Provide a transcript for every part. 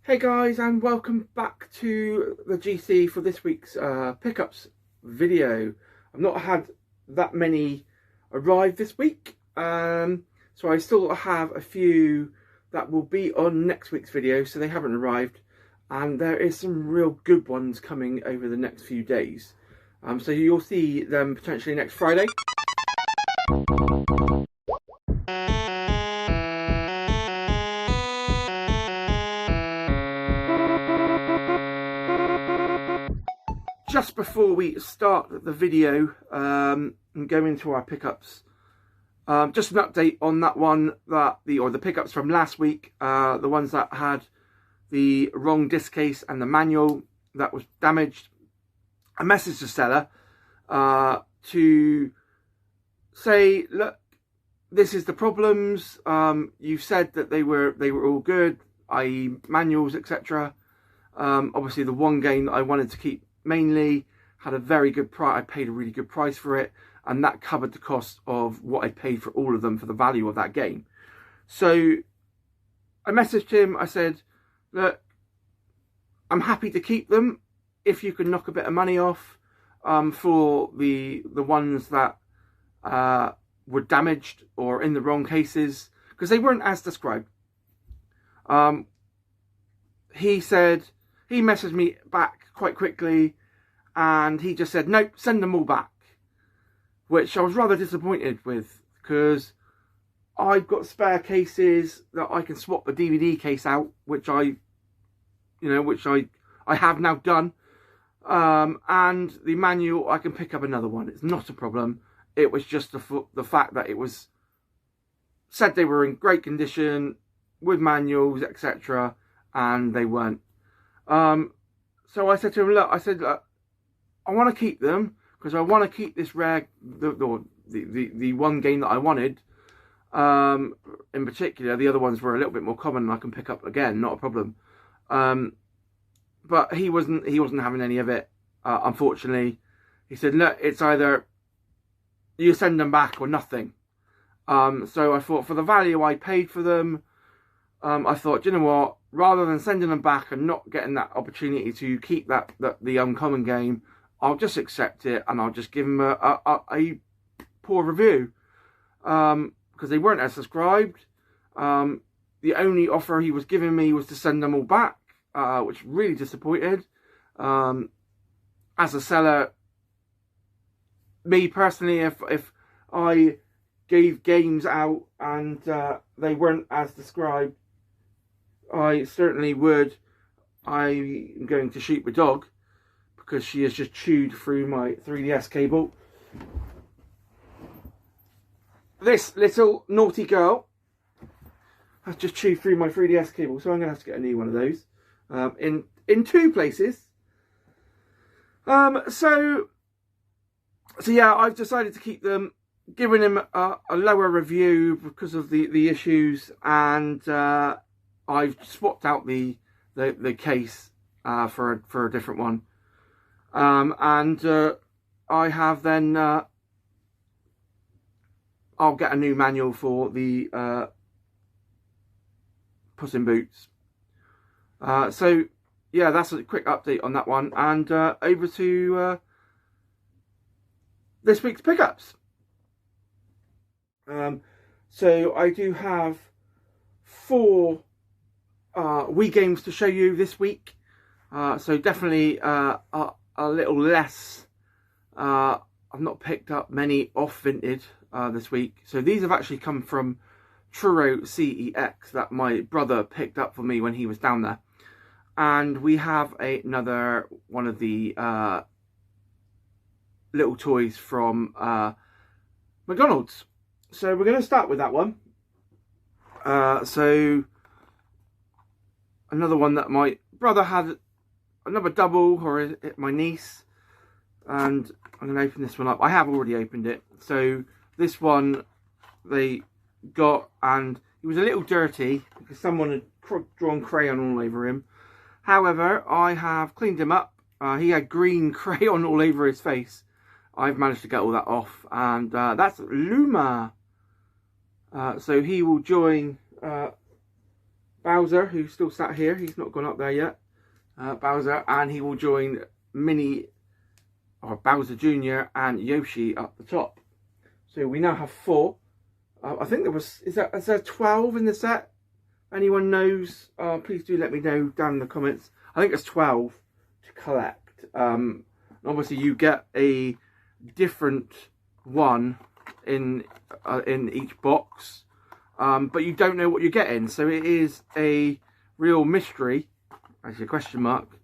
Hey guys, and welcome back to the GC for this week's pickups video. I've not had that many arrive this week, so I still have a few that will be on next week's video, so they haven't arrived, and there is some real good ones coming over the next few days. So you'll see them potentially next Friday. Just before we start the video and go into our pickups, just an update on that one, the pickups from last week, the ones that had the wrong disc case and the manual that was damaged. I messaged the seller to say, look, this is the problems. You've said that they were all good, i.e. manuals, etc. Obviously the one game that I wanted to keep mainly had a very good price. I paid a really good price for it, and that covered the cost of what I paid for all of them for the value of that game. So I messaged him. I said, look, I'm happy to keep them if you can knock a bit of money off for the ones that were damaged or in the wrong cases, because they weren't as described. He messaged me back quite quickly, and he just said, nope, send them all back, which I was rather disappointed with, because I've got spare cases that I can swap the DVD case out, which I have now done, and the manual, I can pick up another one. It's not a problem. It was just the fact that it was said they were in great condition with manuals, etc., and they weren't. So I said to him, look, I want to keep them because I want to keep this rare, the one game that I wanted. In particular, the other ones were a little bit more common and I can pick up again, not a problem. But he wasn't having any of it, unfortunately. He said, look, it's either you send them back or nothing. So I thought, for the value I paid for them, I thought, you know what, rather than sending them back and not getting that opportunity to keep the uncommon game, I'll just accept it and I'll just give them a poor review, because they weren't as subscribed. The only offer he was giving me was to send them all back, which really disappointed. As a seller, me personally, if I gave games out and they weren't as described, I certainly would. I'm going to shoot the dog because she has just chewed through my 3DS cable. This little naughty girl has just chewed through my 3DS cable, so I'm going to have to get a new one of those in two places. So yeah, I've decided to keep them, giving him a lower review because of the issues, and I've swapped out the case for a different one, and I have then I'll get a new manual for the Puss in Boots. So yeah, that's a quick update on that one, and over to this week's pickups. So I do have 4 Wii games to show you this week, so definitely a little less. I've not picked up many off Vinted this week, so these have actually come from Truro CEX that my brother picked up for me when he was down there. And we have another one of the little toys from McDonald's, so we're going to start with that one. So another one that my brother had, another double, or my niece, and I'm going to open this one up. I have already opened it. So this one they got, and he was a little dirty because someone had drawn crayon all over him. However, I have cleaned him up. He had green crayon all over his face. I've managed to get all that off, and that's Luma. So he will join Bowser, who's still sat here. He's not gone up there yet. Bowser, and he will join Bowser Jr. and Yoshi up the top. So we now have 4. I think is there 12 in the set? Anyone knows? Please do let me know down in the comments. I think it's 12 to collect. Obviously you get a different one in each box, but you don't know what you're getting. So it is a real mystery, actually a question mark,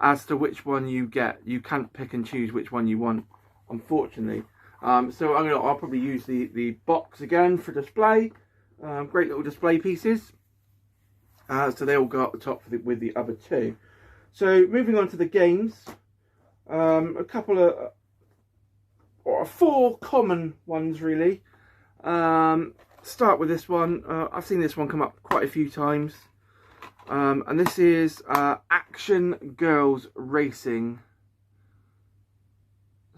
as to which one you get. You can't pick and choose which one you want, unfortunately. So I'll probably use the box again for display. Great little display pieces. So they all go up the top with the other 2. So moving on to the games, a couple of 4 common ones really. Start with this one. I've seen this one come up quite a few times, and this is Action Girls Racing.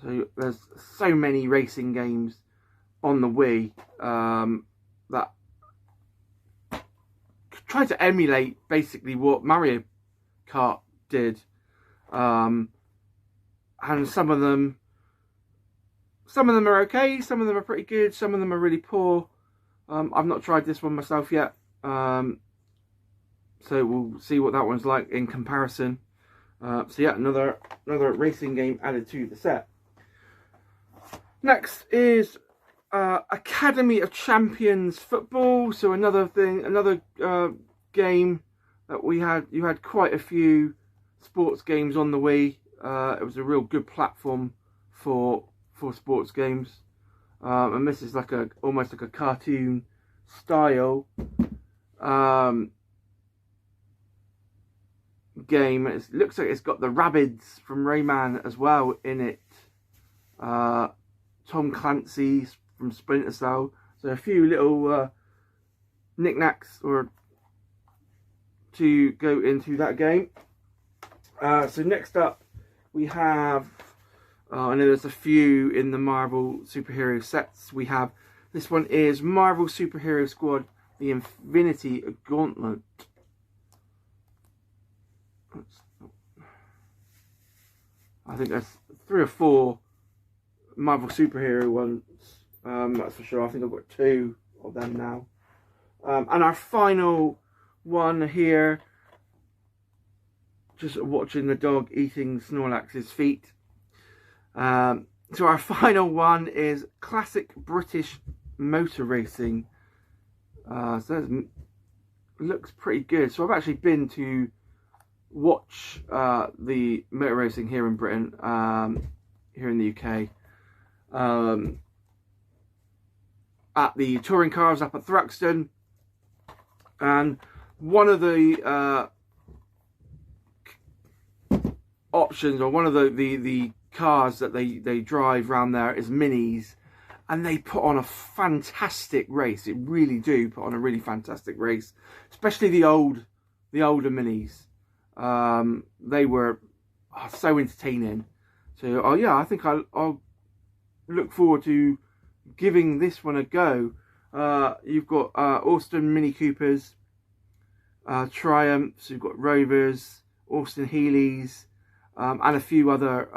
So there's so many racing games on the Wii that try to emulate basically what Mario Kart did, and some of them are okay, some of them are pretty good, some of them are really poor. I've not tried this one myself yet, so we'll see what that one's like in comparison. So yeah, another racing game added to the set. Next is Academy of Champions Football. So another game that you had quite a few sports games on the Wii. It was a real good platform for sports games, and this is like almost like a cartoon style game. It looks like it's got the Rabbids from Rayman as well in it. Tom Clancy's from Splinter Cell. So a few little knickknacks to go into that game. So next up we have, I know there's a few in the Marvel superhero sets. We have, this one is Marvel Superhero Squad, the Infinity Gauntlet. I think there's 3 or 4 Marvel superhero ones, that's for sure. I think I've got 2 of them now. And our final one here, just watching the dog eating Snorlax's feet. So our final one is Classic British Motor Racing. So that looks pretty good. So I've actually been to watch the motor racing here in Britain, here in the UK, at the touring cars up at Thruxton, and one of the options, or one of the cars that they drive around there is Minis, and they put on a fantastic race. It really do put on a really fantastic race, especially the older Minis. They were so entertaining. So yeah, I think I'll look forward to giving this one a go. You've got Austin Mini Coopers, Triumphs, you've got Rovers, Austin Healey's, and a few other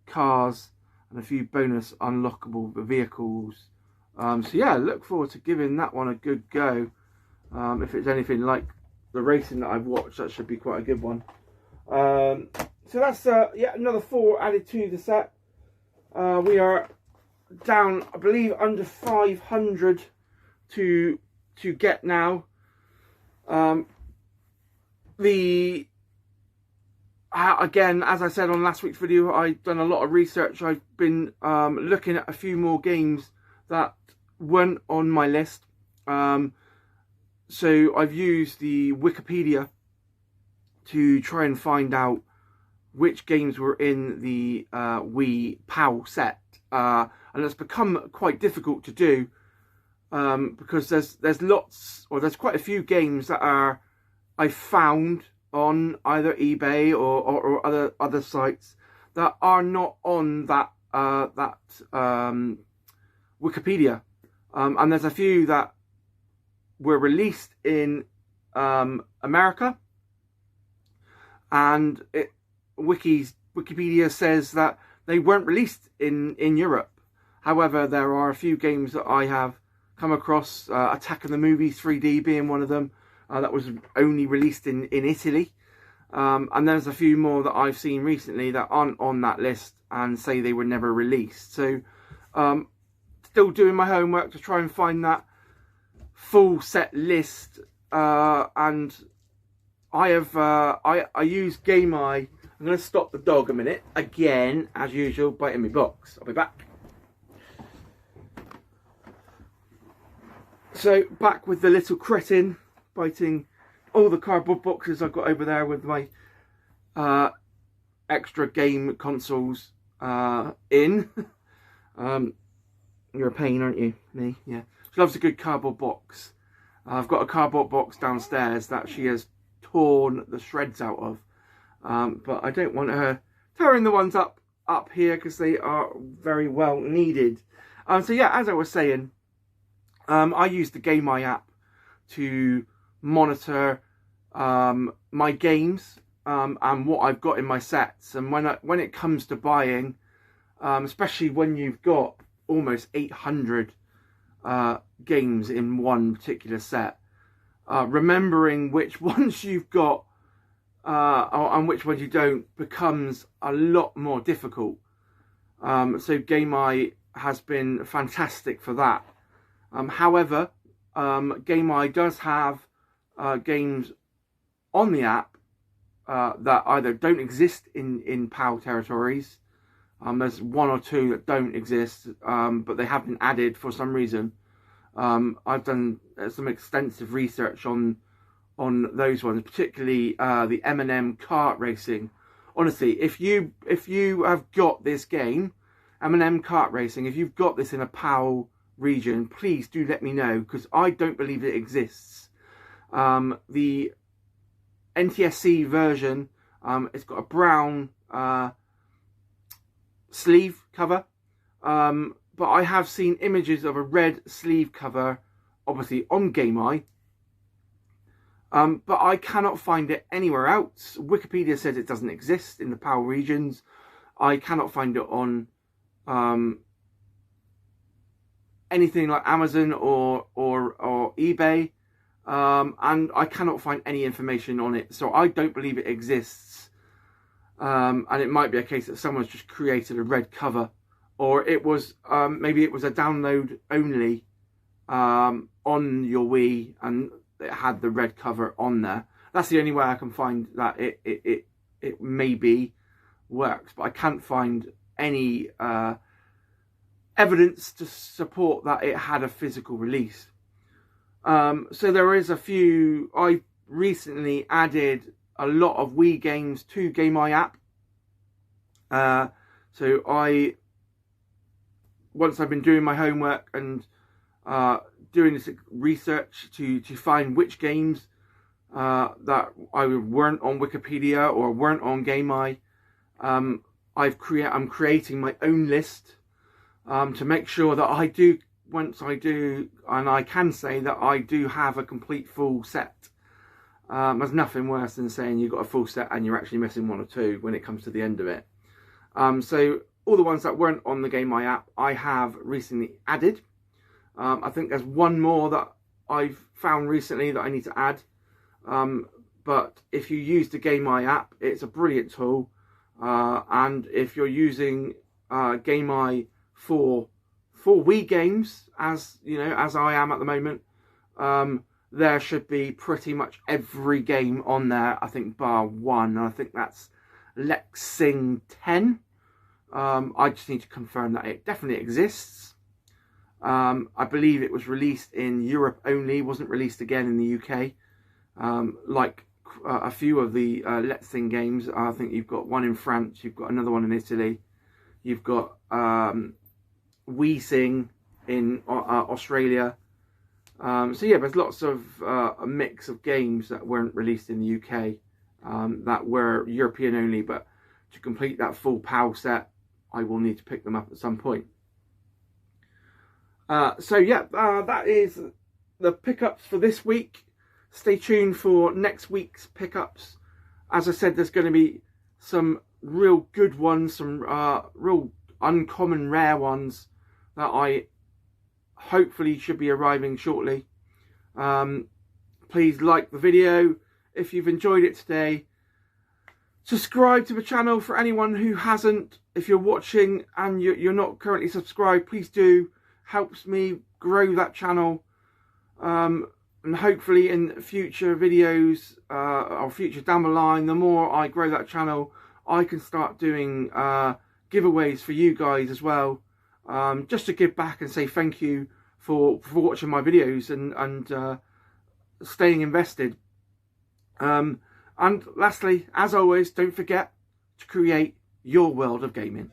cars and a few bonus unlockable vehicles. So yeah, look forward to giving that one a good go. If it's anything like the racing that I've watched, that should be quite a good one. So that's yeah, another 4 added to the set. We are down, I believe, under 500 to get now. Again, as I said on last week's video, I've done a lot of research. I've been looking at a few more games that weren't on my list. So I've used the Wikipedia to try and find out which games were in the Wii PAL set, and it's become quite difficult to do, because there's lots, or there's quite a few games that I found on either eBay or other sites that are not on that Wikipedia, and there's a few that were released in America, and Wikipedia says that they weren't released in Europe. However, there are a few games that I have come across, Attack of the Movies 3D being one of them, that was only released in Italy. And there's a few more that I've seen recently that aren't on that list and say they were never released. So still doing my homework to try and find that full set list. And I have I use GameEye. I'm going to stop the dog a minute again, as usual, biting my box. I'll be back. So back with the little cretin biting all the cardboard boxes I've got over there with my extra game consoles in. You're a pain, aren't you? Me, yeah. She loves a good cardboard box. I've got a cardboard box downstairs that she has torn the shreds out of. But I don't want her tearing the ones up here because they are very well needed. So yeah, as I was saying, I use the GameEye app to monitor my games and what I've got in my sets. And when it comes to buying, especially when you've got almost 800 games in one particular set, remembering which ones you've got and which ones you don't becomes a lot more difficult. So GameEye has been fantastic for that. However, GameEye does have games on the app that either don't exist in PAL territories. There's one or two that don't exist, but they have been added for some reason. I've done some extensive research on those ones, particularly the M&M kart racing. Honestly, if you have got this game, M&M kart racing, if you've got this in a PAL region, please do let me know, because I don't believe it exists. The NTSC version, it's got a brown sleeve cover, but I have seen images of a red sleeve cover, obviously on GameEye, but I cannot find it anywhere else. Wikipedia says it doesn't exist in the PAL regions. I cannot find it on anything like Amazon or eBay, and I cannot find any information on it, so I don't believe it exists. And it might be a case that someone's just created a red cover, or it was maybe it was a download only on your Wii, and it had the red cover on there. That's the only way I can find that it maybe works, but I can't find any evidence to support that it had a physical release. So there is a few. I recently added a lot of Wii games to GameEye app. So once I've been doing my homework and doing this research to find which games that weren't on Wikipedia or weren't on GameEye, I'm creating my own list to make sure that once I do, and I can say that I do have a complete full set. There's nothing worse than saying you've got a full set and you're actually missing one or two when it comes to the end of it. So all the ones that weren't on the GameEye app, I have recently added. I think there's one more that I've found recently that I need to add. But if you use the GameEye app, it's a brilliant tool. And if you're using GameEye for Wii games, as you know, as I am at the moment, there should be pretty much every game on there, I think, bar one. And I think that's Lexing 10. I just need to confirm that it definitely exists. I believe it was released in Europe only, wasn't released again in the UK. Like a few of the Lexing games, I think you've got one in France, you've got another one in Italy, you've got WeSing in Australia. So yeah, there's lots of a mix of games that weren't released in the UK that were European only, but to complete that full PAL set, I will need to pick them up at some point. So yeah, that is the pickups for this week. stay tuned for next week's pickups. As I said, there's going to be some real good ones, some real uncommon rare ones that I hopefully should be arriving shortly. Please like the video if you've enjoyed it today. Subscribe to the channel for anyone who hasn't. If you're watching and you're not currently subscribed, please do. Helps me grow that channel. And hopefully in future videos or future down the line, the more I grow that channel, I can start doing giveaways for you guys as well. Just to give back and say thank you for watching my videos and staying invested. And lastly, as always, don't forget to create your world of gaming.